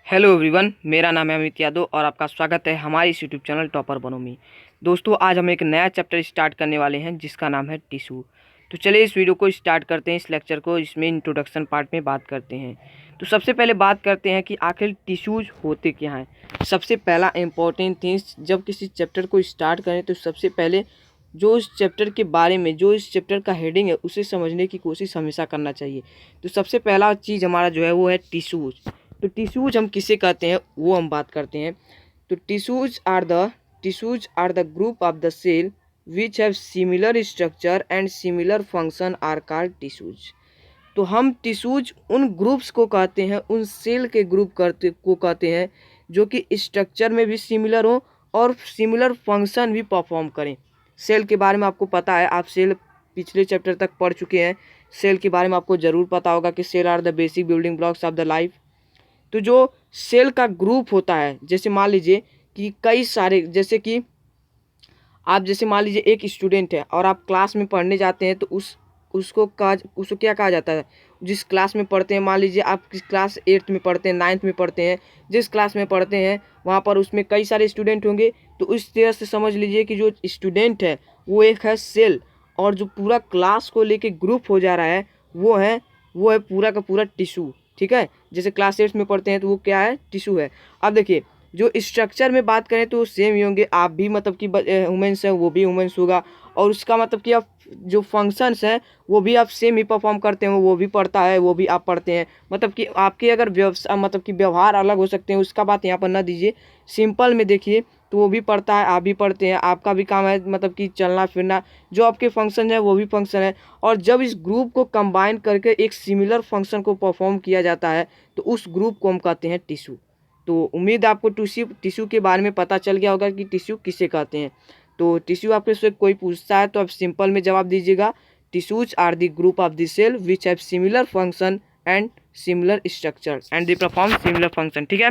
Hello everyone, मेरा नाम है अमित यादव और आपका स्वागत है हमारे इस यूट्यूब चैनल टॉपर बनो में। दोस्तों, आज हम एक नया चैप्टर स्टार्ट करने वाले हैं जिसका नाम है टिश्यू। तो चलिए इस वीडियो को स्टार्ट करते हैं, इस लेक्चर को। इसमें इंट्रोडक्शन पार्ट में बात करते हैं। तो सबसे पहले बात करते हैं कि आखिर टिश्यूज होते क्या हैं। सबसे पहला इम्पोर्टेंट थिंग्स, जब किसी चैप्टर को स्टार्ट करें तो सबसे पहले जो इस चैप्टर के बारे में, जो इस चैप्टर का हेडिंग है, उसे समझने की कोशिश हमेशा करना चाहिए। तो सबसे पहला चीज़ हमारा जो है वो है टिश्यूज। तो टिश्यूज हम किसे कहते हैं वो हम बात करते हैं। तो tissues are the group of the cell which have similar structure and similar function are called tissues. तो हम टिश्यूज उन ग्रुप्स को कहते हैं, उन सेल के ग्रुप को कहते हैं जो कि स्ट्रक्चर में भी सिमिलर हो और सिमिलर फंक्शन भी परफॉर्म करें। सेल के बारे में आपको पता है, आप सेल पिछले चैप्टर तक पढ़ चुके हैं। सेल के बारे में आपको ज़रूर पता होगा कि cell are the basic building blocks of the life. तो जो सेल का ग्रुप होता है, जैसे मान लीजिए कि कई सारे, जैसे कि आप जैसे मान लीजिए एक स्टूडेंट है और आप क्लास में पढ़ने जाते हैं, तो उसको क्या कहा जाता है। जिस क्लास में पढ़ते हैं, मान लीजिए आप किस क्लास 8th में पढ़ते हैं, 9th में पढ़ते हैं, जिस क्लास में पढ़ते हैं वहाँ पर उसमें कई सारे स्टूडेंट होंगे। तो इस तरह से समझ लीजिए कि जो स्टूडेंट है वो एक है सेल, और जो पूरा क्लास को लेके ग्रुप हो जा रहा है वो है पूरा का पूरा टिश्यू। ठीक है, जैसे क्लास 8 में पढ़ते हैं तो वो क्या है, टिश्यू है। अब देखिए, जो स्ट्रक्चर में बात करें तो सेम ही होंगे। आप भी मतलब कि वुमेन्स है, वो भी वुमेन्स होगा, और उसका मतलब कि आप जो फंक्शंस हैं वो भी आप सेम ही परफॉर्म करते हैं, वो भी पढ़ता है, वो भी आप पढ़ते हैं। मतलब कि आपके अगर मतलब कि व्यवहार अलग हो सकते हैं, उसका बात यहाँ पर ना दीजिए। सिंपल में देखिए तो वो भी पढ़ता है, आप भी पढ़ते हैं, आपका भी काम है मतलब कि चलना फिरना। जो आपके फंक्शन है वो भी फंक्शन है, और जब इस ग्रुप को कंबाइन करके एक सिमिलर फंक्शन को परफॉर्म किया जाता है तो उस ग्रुप को हम कहते हैं टिश्यू। तो उम्मीद आपको टिश्यू के बारे में पता चल गया होगा कि टिश्यू किसे कहते हैं। तो टिश्यू आपके से कोई पूछता है तो आप सिंपल में जवाब दीजिएगा, tissues are the group of the cell which have similar function and similar structure and they perform similar function. ठीक है,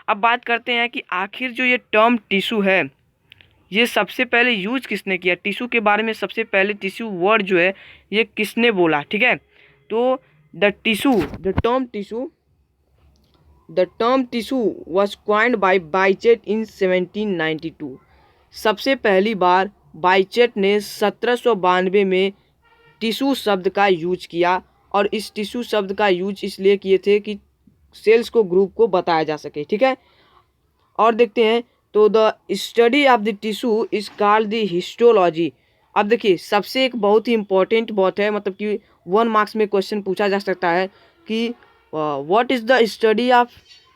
अब बात करते हैं कि आखिर जो ये टर्म टिश्यू है ये सबसे पहले यूज किसने किया। टिश्यू के बारे में सबसे पहले टिश्यू वर्ड जो है ये किसने बोला। ठीक है, तो the term tissue was coined by Bichat in 1792। सबसे पहली बार बाइचेट ने 1792 में टिश्यू शब्द का यूज किया, और इस टिश्यू शब्द का यूज इसलिए किए थे कि सेल्स को ग्रुप को बताया जा सके। ठीक है, और देखते हैं तो the study of the tissue is called the histology. अब देखिए, सबसे एक बहुत ही इंपॉर्टेंट बात है, मतलब कि 1 मार्क्स में क्वेश्चन पूछा जा सकता है कि what is the study of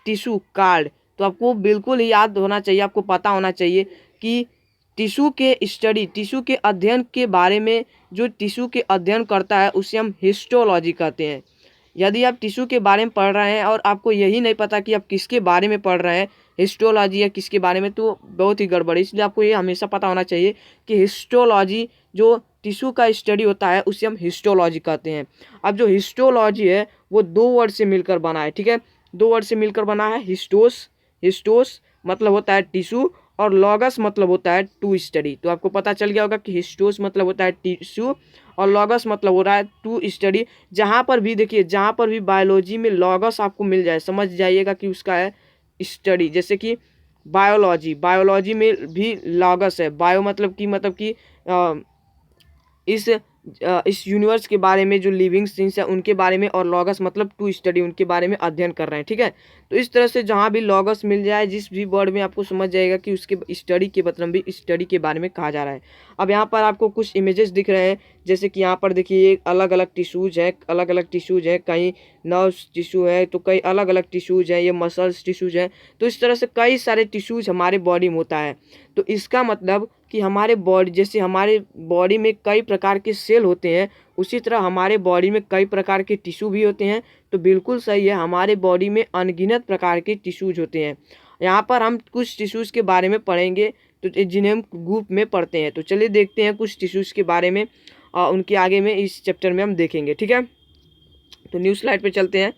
tissue called. तो आपको बिल्कुल ही याद होना चाहिए, आपको पता होना चाहिए कि टिश्यू के स्टडी, टिश्यू के अध्ययन के बारे में, जो टिश्यू के अध्ययन करता है उसे हम हिस्टोलॉजी कहते हैं। यदि आप टिश्यू के बारे में पढ़ रहे हैं और आपको यही नहीं पता कि आप किसके बारे में पढ़ रहे हैं, हिस्टोलॉजी या किसके बारे में, तो बहुत ही गड़बड़ है। इसलिए आपको ये हमेशा पता होना चाहिए कि हिस्टोलॉजी, जो टिश्यू का स्टडी होता है उसे हम हिस्टोलॉजी कहते हैं। अब जो हिस्टोलॉजी है वो 2 वर्ड से मिलकर बना है। ठीक है, 2 वर्ड से मिलकर बना है। हिस्टोस मतलब होता है टिश्यू, और लॉगस मतलब होता है टू स्टडी। तो आपको पता चल गया होगा कि हिस्टोस मतलब होता है टिश्यू और लॉगस मतलब हो रहा है टू स्टडी। जहाँ पर भी देखिए, जहाँ पर भी बायोलॉजी में लॉगस आपको मिल जाए, समझ जाइएगा कि उसका है स्टडी। जैसे कि बायोलॉजी में भी लॉगस है। बायो मतलब कि इस यूनिवर्स के बारे में, जो लिविंग थिंग्स है उनके बारे में, और लॉगस मतलब टू स्टडी, उनके बारे में अध्ययन कर रहे हैं। ठीक है, तो इस तरह से जहाँ भी लॉगस मिल जाए, जिस भी वर्ड में, आपको समझ जाएगा कि उसके स्टडी के मतलब भी स्टडी के बारे में कहा जा रहा है। अब यहाँ पर आपको कुछ इमेजेस दिख रहे हैं, जैसे कि यहाँ पर देखिए अलग अलग टिश्यूज है, कहीं नर्व्स टिश्यू है, तो कई अलग अलग टिश्यूज हैं, ये मसल्स टिश्यूज हैं। तो इस तरह से कई सारे टिश्यूज हमारे बॉडी में होता है। तो इसका मतलब कि हमारे बॉडी, जैसे हमारे बॉडी में कई प्रकार के सेल होते हैं, उसी तरह हमारे बॉडी में कई प्रकार के टिश्यू भी होते हैं। तो बिल्कुल सही है, हमारे बॉडी में अनगिनत प्रकार के टिश्यूज होते हैं। यहाँ पर हम कुछ टिश्यूज के बारे में पढ़ेंगे, तो जिन्हें हम ग्रुप में पढ़ते हैं। तो चलिए देखते हैं कुछ टिश्यूज के बारे में, उनके आगे में इस चैप्टर में हम देखेंगे। ठीक है, तो न्यू स्लाइड पे चलते हैं।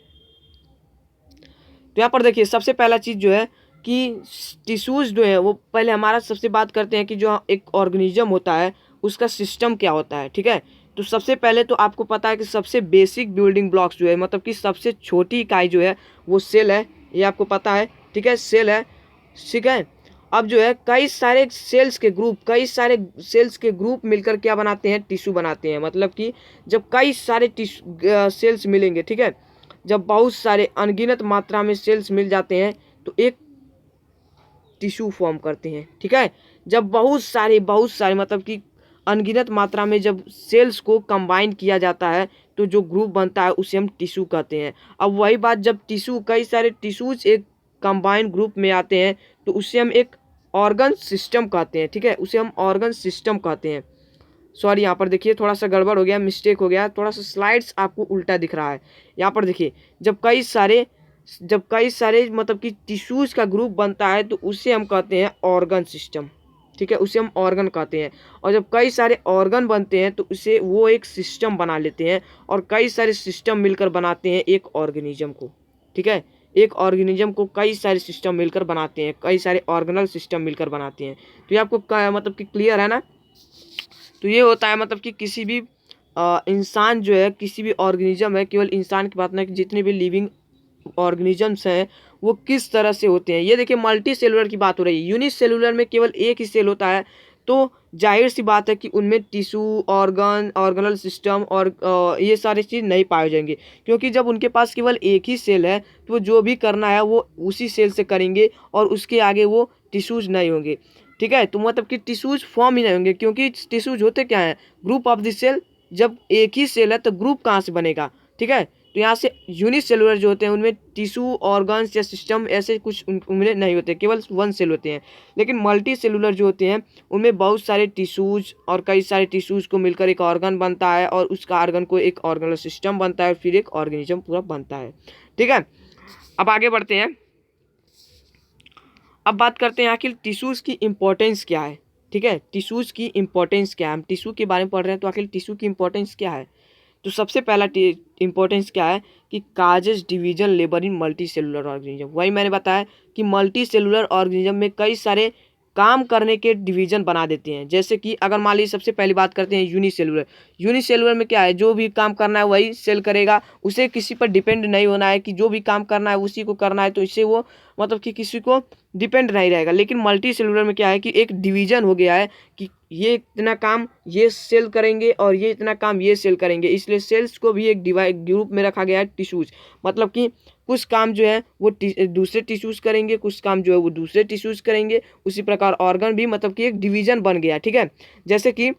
तो यहाँ पर देखिए, सबसे पहला चीज़ जो है कि टिश्यूज जो है वो पहले हमारा सबसे बात करते हैं कि जो एक ऑर्गेनिज्म होता है उसका सिस्टम क्या होता है। ठीक है, तो सबसे पहले तो आपको पता है कि सबसे बेसिक बिल्डिंग ब्लॉक्स जो है, मतलब कि सबसे छोटी इकाई जो है वो सेल है। ये आपको पता है, ठीक है, सेल है, ठीक है। अब जो है कई सारे सेल्स के ग्रुप मिलकर क्या बनाते हैं, टिश्यू बनाते हैं। मतलब कि जब कई सारे सेल्स मिलेंगे, ठीक है, जब बहुत सारे अनगिनत मात्रा में सेल्स मिल जाते हैं तो एक टिश्यू फॉर्म करते हैं, ठीक है। जब बहुत सारे मतलब कि अनगिनत मात्रा में जब सेल्स को कंबाइन किया जाता है तो जो ग्रुप बनता है उसे हम टिश्यू कहते हैं। अब वही बात जब कई सारे टिश्यूज एक कंबाइन ग्रुप में आते हैं तो उसे हम एक ऑर्गन सिस्टम कहते हैं, ठीक है, उसे हम ऑर्गन सिस्टम कहते हैं। सॉरी, यहाँ पर देखिए थोड़ा सा गड़बड़ हो गया, मिस्टेक हो गया, थोड़ा सा स्लाइड्स आपको उल्टा दिख रहा है। यहाँ पर देखिए जब कई सारे मतलब कि टिश्यूज का ग्रुप बनता है तो उसे हम कहते हैं ऑर्गन सिस्टम, ठीक है, उसे हम ऑर्गन कहते हैं। और जब कई सारे ऑर्गन बनते हैं तो उसे वो एक सिस्टम बना लेते हैं और कई सारे सिस्टम मिलकर बनाते हैं एक ऑर्गेनिज्म को, ठीक है। एक ऑर्गेनिज्म को कई सारे सिस्टम मिलकर बनाते हैं, कई सारे ऑर्गेनल सिस्टम मिलकर बनाते हैं। तो ये आपको मतलब कि क्लियर है ना। तो ये होता है मतलब कि किसी भी इंसान जो है, किसी भी ऑर्गेनिज्म है, केवल इंसान की बात नहीं, जितने भी लिविंग ऑर्गेनिजम्स हैं वो किस तरह से होते हैं। ये देखिए मल्टी सेलुलर की बात हो रही है, यूनिसेलुलर में केवल एक ही सेल होता है, तो जाहिर सी बात है कि उनमें टिश्यू, ऑर्गन, ऑर्गेनल सिस्टम और ये सारी चीज़ नहीं पाए जाएंगे, क्योंकि जब उनके पास केवल एक ही सेल है तो वो जो भी करना है वो उसी सेल से करेंगे और उसके आगे वो टिश्यूज नहीं होंगे, ठीक है। तो मतलब कि टिश्यूज फॉर्म ही नहीं होंगे, क्योंकि टिश्यूज होते क्या है, ग्रुप ऑफ द सेल। जब एक ही सेल है तो ग्रुप कहाँ से बनेगा, ठीक है। तो यहाँ से यूनिसेलुलर जो होते हैं उनमें टिश्यू, ऑर्गन्स या सिस्टम ऐसे कुछ उनमें नहीं होते, केवल वन सेल होते हैं। लेकिन मल्टी सेलुलर जो होते हैं उनमें बहुत सारे टिश्यूज और कई सारे टिश्यूज को मिलकर एक ऑर्गन बनता है और उसका ऑर्गन को एक ऑर्गेनल सिस्टम बनता है और फिर एक ऑर्गेनिज्म पूरा बनता है, ठीक है। अब आगे बढ़ते हैं, अब बात करते हैं आखिर टिश्यूज़ की इम्पोर्टेंस क्या है, ठीक है। टिश्यूज़ की इम्पोर्टेंस क्या है, हम टिश्यू के बारे में पढ़ रहे हैं तो आखिर टिश्यू की इम्पोर्टेंस क्या है। तो सबसे पहला इम्पोर्टेंस क्या है कि causes division labour in multi cellular organism. वही मैंने बताया कि मल्टी सेलुलर ऑर्गेनिज्म में कई सारे काम करने के डिवीजन बना देते हैं। जैसे कि अगर मान लीजिए सबसे पहली बात करते हैं यूनिसेलुलर में क्या है, जो भी काम करना है वही सेल करेगा, उसे किसी पर डिपेंड नहीं होना है कि जो भी काम करना है उसी को करना है, तो इससे वो मतलब कि किसी को डिपेंड नहीं रहेगा। लेकिन मल्टी सेलुलर में क्या है कि एक डिवीजन हो गया है कि ये इतना काम ये सेल करेंगे और ये इतना काम ये सेल करेंगे, इसलिए सेल्स को भी एक ग्रुप में रखा गया है टिश्यूज। मतलब कि कुछ काम जो है वो दूसरे टिश्यूज करेंगे, कुछ काम जो है वो दूसरे टिश्यूज करेंगे। उसी प्रकार ऑर्गन भी मतलब कि एक डिवीजन बन गया, ठीक है। जैसे कि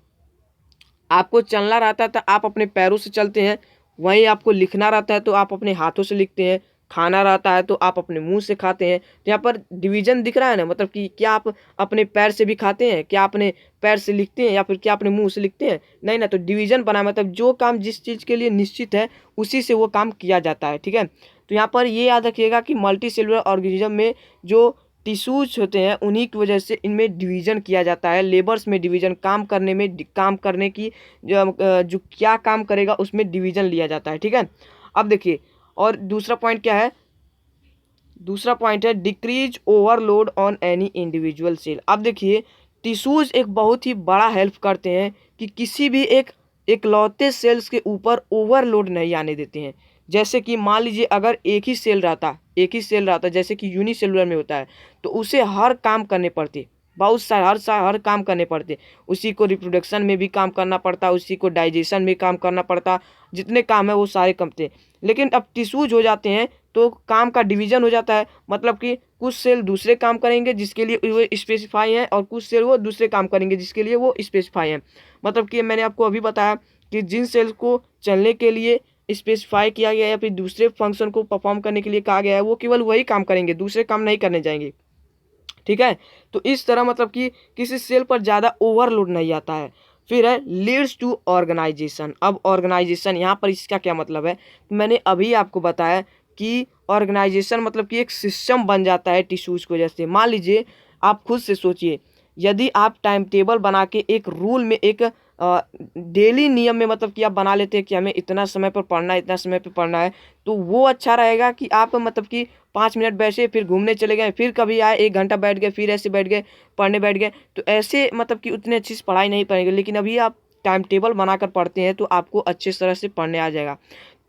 आपको चलना रहता है तो आप अपने पैरों से चलते हैं, वहीं आपको लिखना रहता है तो आप अपने हाथों से लिखते हैं, खाना रहता है तो आप अपने मुंह से खाते हैं। तो यहाँ पर डिवीजन दिख रहा है ना, मतलब कि क्या आप अपने पैर से भी खाते हैं, क्या अपने पैर से लिखते हैं, या फिर क्या अपने मुंह से लिखते हैं, नहीं ना। तो डिवीजन बना मतलब जो काम जिस चीज़ के लिए निश्चित है उसी से वो काम किया जाता है, ठीक है। तो यहाँ पर ये याद रखिएगा कि मल्टी सेलुलर ऑर्गेनिज्म में जो टिश्यूज होते हैं उन्हीं की वजह से इनमें डिवीजन किया जाता है, लेबर्स में डिवीजन, काम करने की जो क्या काम करेगा उसमें डिवीजन लिया जाता है, ठीक है। अब देखिए, और दूसरा पॉइंट क्या है, दूसरा पॉइंट है decrease overload on any individual cell. अब देखिए टिश्यूज एक बहुत ही बड़ा हेल्प करते हैं कि किसी भी एक इकलौते सेल्स के ऊपर ओवरलोड नहीं आने देते हैं। जैसे कि मान लीजिए अगर एक ही सेल रहता जैसे कि यूनिसेलुलर में होता है तो उसे हर काम करने पड़ते, बहुत सारे हर काम करने पड़ते। उसी को रिप्रोडक्शन में भी काम करना पड़ता, उसी को डाइजेशन में काम करना पड़ता, जितने काम है वो सारे करते। लेकिन अब टिश्यूज हो जाते हैं तो काम का डिवीजन हो जाता है, मतलब कि कुछ सेल दूसरे काम करेंगे जिसके लिए वो स्पेसिफाई है और कुछ सेल वो दूसरे काम करेंगे जिसके लिए वो स्पेसिफाई है। मतलब कि मैंने आपको अभी बताया कि जिन सेल्स को चलने के लिए स्पेसिफाई किया गया है या फिर दूसरे फंक्शन को परफॉर्म करने के लिए कहा गया है वो केवल वही काम करेंगे, दूसरे काम नहीं करने जाएंगे, ठीक है। तो इस तरह मतलब कि किसी सेल पर ज़्यादा ओवरलोड नहीं आता है। फिर है लीड्स टू ऑर्गेनाइजेशन। अब ऑर्गेनाइजेशन यहाँ पर इसका क्या मतलब है, तो मैंने अभी आपको बताया कि ऑर्गेनाइजेशन मतलब कि एक सिस्टम बन जाता है टिश्यूज़ को। जैसे मान लीजिए आप खुद से सोचिए, यदि आप टाइम टेबल बना के एक रूल में एक डेली नियम में मतलब कि आप बना लेते हैं कि हमें इतना समय पर पढ़ना है, इतना समय पर पढ़ना है, तो वो अच्छा रहेगा कि आप मतलब कि 5 मिनट बैठे फिर घूमने चले गए, फिर कभी आए 1 घंटा बैठ गए, फिर ऐसे बैठ गए पढ़ने बैठ गए, तो ऐसे मतलब कि उतनी अच्छी से पढ़ाई नहीं पड़ेगी। लेकिन अभी आप टाइम टेबल बनाकर पढ़ते हैं तो आपको अच्छे तरह से पढ़ने आ जाएगा,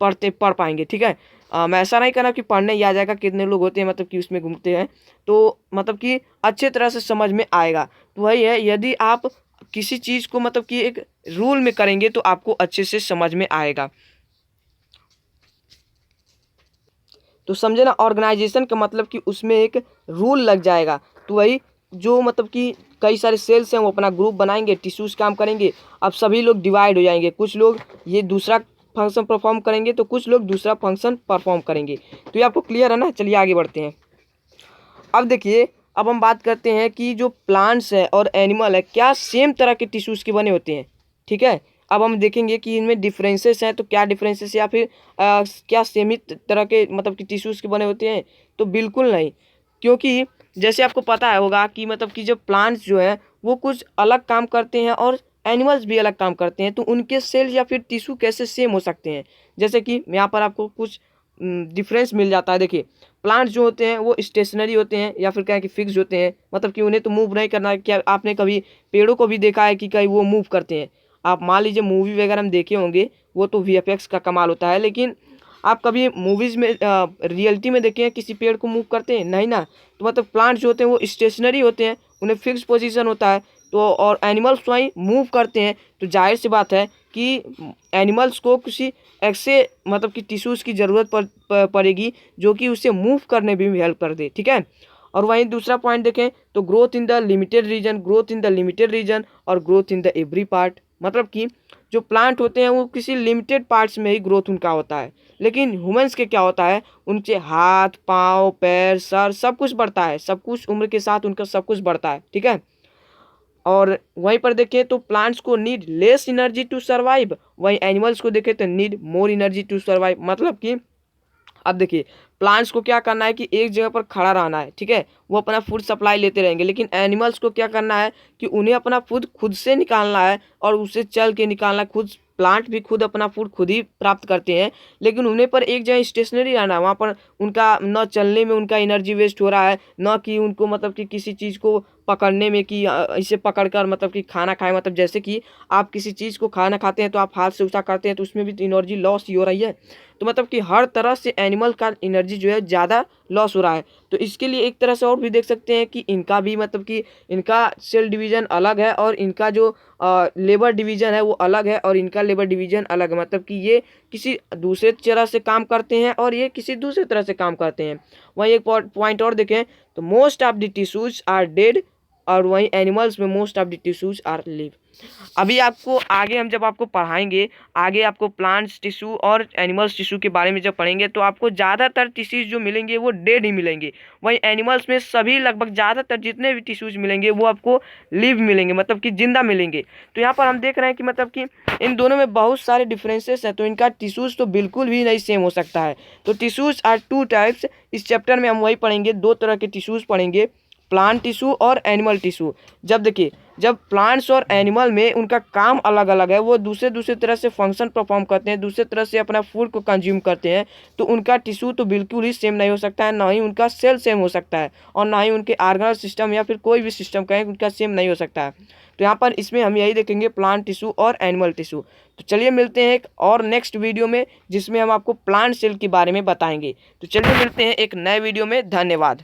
पढ़ पाएंगे, ठीक है। मैं ऐसा नहीं करना कि पढ़ने ही आ जाएगा, कितने लोग होते हैं मतलब कि उसमें घूमते हैं, तो मतलब कि अच्छे तरह से समझ में आएगा। तो वही है, यदि आप किसी चीज़ को मतलब कि एक रूल में करेंगे तो आपको अच्छे से समझ में आएगा। तो समझे ना, ऑर्गेनाइजेशन का मतलब कि उसमें एक रूल लग जाएगा। तो वही, जो मतलब कि कई सारे सेल्स हैं वो अपना ग्रुप बनाएंगे, टिश्यूज काम करेंगे। अब सभी लोग डिवाइड हो जाएंगे, कुछ लोग ये दूसरा फंक्शन परफॉर्म करेंगे तो कुछ लोग दूसरा फंक्शन परफॉर्म करेंगे। तो ये आपको क्लियर है ना। चलिए आगे बढ़ते हैं। अब देखिए, अब हम बात करते हैं कि जो प्लांट्स है और एनिमल है क्या सेम तरह के टिश्यूज के बने होते हैं। ठीक है, अब हम देखेंगे कि इनमें डिफरेंसेस हैं, तो क्या डिफरेंसेस, या फिर क्या सेम ही तरह के मतलब कि टिश्यूज के बने होते हैं। तो बिल्कुल नहीं, क्योंकि जैसे आपको पता होगा कि मतलब कि जो प्लांट्स जो है वो कुछ अलग काम करते हैं और एनिमल्स भी अलग काम करते हैं। तो उनके सेल या फिर टिश्यू कैसे सेम हो सकते हैं। जैसे कि यहाँ पर आपको कुछ डिफरेंस मिल जाता है। देखिए, प्लांट्स जो होते हैं वो स्टेशनरी होते हैं या फिर क्या है कि फिक्स होते हैं, मतलब कि उन्हें तो मूव नहीं करना है। क्या आपने कभी पेड़ों को भी देखा है कि कहीं वो मूव करते हैं। आप मान लीजिए मूवी वगैरह में देखे होंगे, वो तो वीएफएक्स का कमाल होता है, लेकिन आप कभी मूवीज़ में रियलिटी में देखे हैं किसी पेड़ को मूव करते हैं? नहीं ना। तो मतलब प्लांट्स जो होते हैं वो स्टेशनरी होते हैं, उन्हें फिक्स पोजीशन होता है। तो और एनिमल्स वहीं मूव करते हैं, तो जाहिर सी बात है कि एनिमल्स को किसी ऐसे मतलब कि टिश्यूज़ की ज़रूरत पड़ेगी जो कि उसे मूव करने में भी हेल्प कर दे। ठीक है, और वहीं दूसरा पॉइंट देखें तो growth in the limited region, growth in the limited region और growth in the every part. मतलब कि जो प्लांट होते हैं वो किसी लिमिटेड पार्ट्स में ही ग्रोथ उनका होता है, लेकिन ह्यूमंस के क्या होता है, उनके हाथ पाँव पैर सर सब कुछ बढ़ता है, सब कुछ उम्र के साथ उनका सब कुछ बढ़ता है। ठीक है, और वहीं पर देखें तो प्लांट्स को need less energy to survive, वहीं एनिमल्स को देखें तो need more energy to survive. मतलब कि अब देखिए, प्लांट्स को क्या करना है कि एक जगह पर खड़ा रहना है। ठीक है, वो अपना फूड सप्लाई लेते रहेंगे, लेकिन एनिमल्स को क्या करना है कि उन्हें अपना फूड खुद से निकालना है और उसे चल के निकालना है। खुद प्लांट भी खुद अपना फूड खुद ही प्राप्त करते हैं, लेकिन उन्हें पर एक जगह स्टेशनरी रहना है। वहाँ पर उनका न चलने में उनका एनर्जी वेस्ट हो रहा है, न कि उनको मतलब कि किसी चीज़ को पकड़ने में कि इसे पकड़कर मतलब कि खाना खाएं। मतलब जैसे कि आप किसी चीज़ को खाना खाते हैं तो आप हाथ से उठा करते हैं, तो उसमें भी तो एनर्जी लॉस ही हो रही है। तो मतलब कि हर तरह से एनिमल का एनर्जी जो है ज़्यादा लॉस हो रहा है। तो इसके लिए एक तरह से और भी देख सकते हैं कि इनका भी मतलब कि इनका सेल डिवीज़न अलग है और इनका जो लेबर डिवीज़न है वो अलग है और इनका लेबर डिवीज़न अलग है। मतलब कि ये किसी दूसरे तरह से काम करते हैं और ये किसी दूसरे तरह से काम करते हैं। वहीं एक पॉइंट और देखें तो most of the tissues are dead, और वहीं एनिमल्स में most of the tissues are live. अभी आपको आगे हम जब आपको पढ़ाएंगे, आगे आपको प्लांट्स टिश्यू और एनिमल्स टिश्यू के बारे में जब पढ़ेंगे तो आपको ज़्यादातर टिश्यूज जो मिलेंगे वो डेड ही मिलेंगे। वहीं एनिमल्स में सभी लगभग ज़्यादातर जितने भी टिश्यूज मिलेंगे वो आपको लिव मिलेंगे, मतलब कि जिंदा मिलेंगे। तो यहाँ पर हम देख रहे हैं कि मतलब कि इन दोनों में बहुत सारे डिफरेंसेस हैं, तो इनका टिश्यूज तो बिल्कुल भी नहीं सेम हो सकता है। तो टिश्यूज आर टू टाइप्स। इस चैप्टर में हम वही पढ़ेंगे, दो तरह के टिश्यूज पढ़ेंगे, प्लांट टिश्यू और एनिमल टिश्यू। जब देखिए, जब प्लांट्स और एनिमल में उनका काम अलग अलग है, वो दूसरे दूसरे तरह से फंक्शन परफॉर्म करते हैं, दूसरे तरह से अपना फूड को कंज्यूम करते हैं, तो उनका टिश्यू तो बिल्कुल ही सेम नहीं हो सकता है, ना ही उनका सेल सेम हो सकता है और ना ही उनके ऑर्गेनल सिस्टम या फिर कोई भी सिस्टम कहें उनका सेम नहीं हो सकता है। तो यहाँ पर इसमें हम यही देखेंगे, प्लांट टिश्यू और एनिमल टिश्यू। तो चलिए मिलते हैं एक और नेक्स्ट वीडियो में जिसमें हम आपको प्लांट सेल के बारे में बताएंगे। तो चलिए मिलते हैं एक नए वीडियो में। धन्यवाद।